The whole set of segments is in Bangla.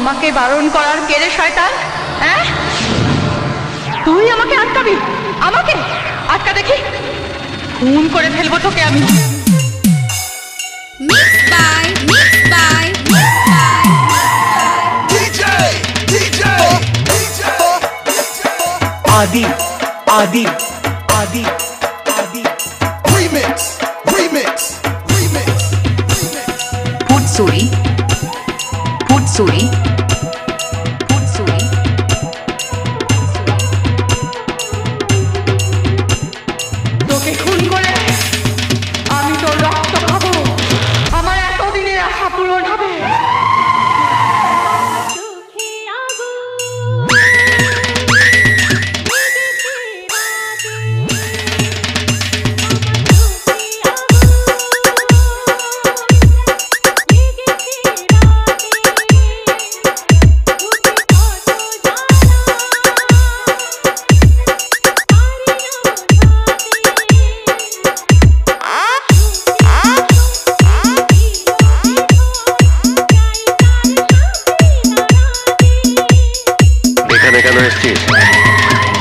আমাকে বারণ করার কে রে শয়তান? হ্যাঁ, তুই আমাকে আটকাবি? আমাকে আটকা দেখি, খুন করে ফেলবো তোকে আমি। आदि आदि आदि आदि remix remix remix Putsuri Putsuri Putsuri তোকে খুন করে আমি তোর রক্ত খাবো, আমার এতদিনের আশা পূরণ হবে।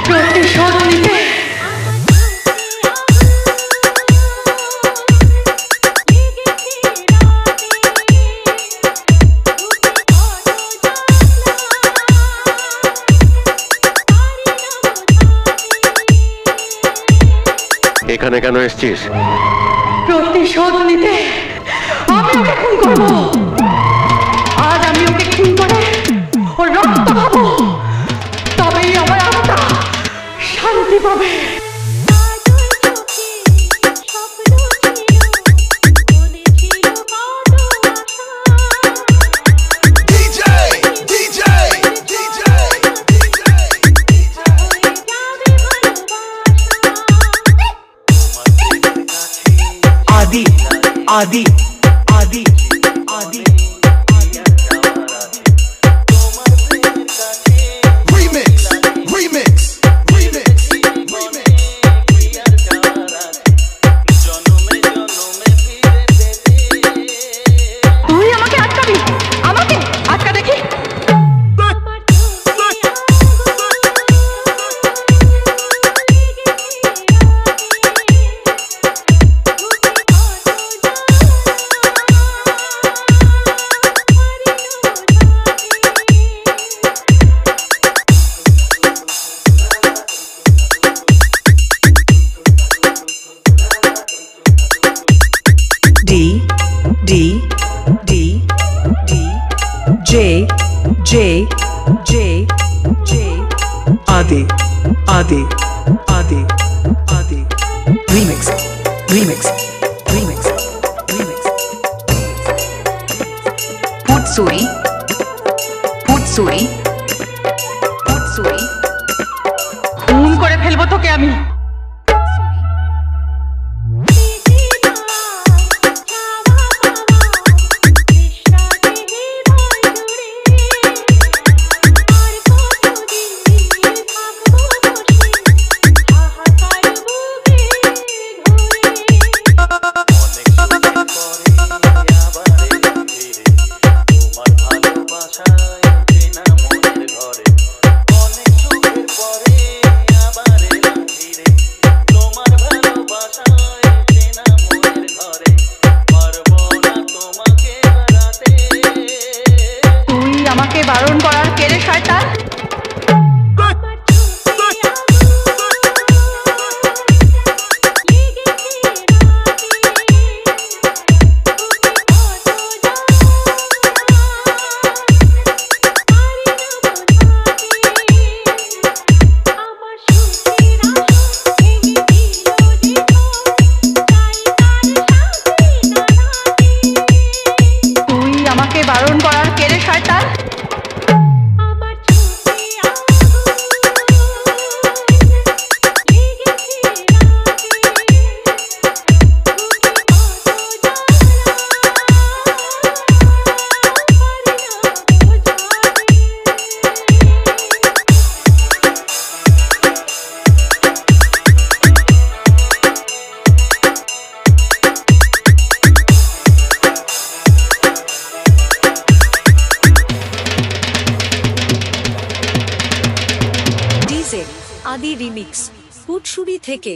প্রতিশোধ নিতে। এখানে কেন এসেছিস? প্রতিশোধ নিতে। আমি ওকে খুন করবো, আজ আমি ওকে খুন করে ওর রক্ত খাবো, তবেই আমার আত্মা শান্তি পাবে। आदि आदि आदि आदि remix remix remix তুই আমাকে আটকাবি? আমাকে আটকা দেখি। D D D D J J J J Adi Adi Adi Adi Remix Remix Remix Remix Putsuri Putsuri Putsuri খুন করে ফেলবো তোকে আমি। আমাকে বারণ করার কে রে শয়তান? তুই আমাকে বারণ করার কে রে শয়তান? আদি রিমিক্স ফুটসুরি থেকে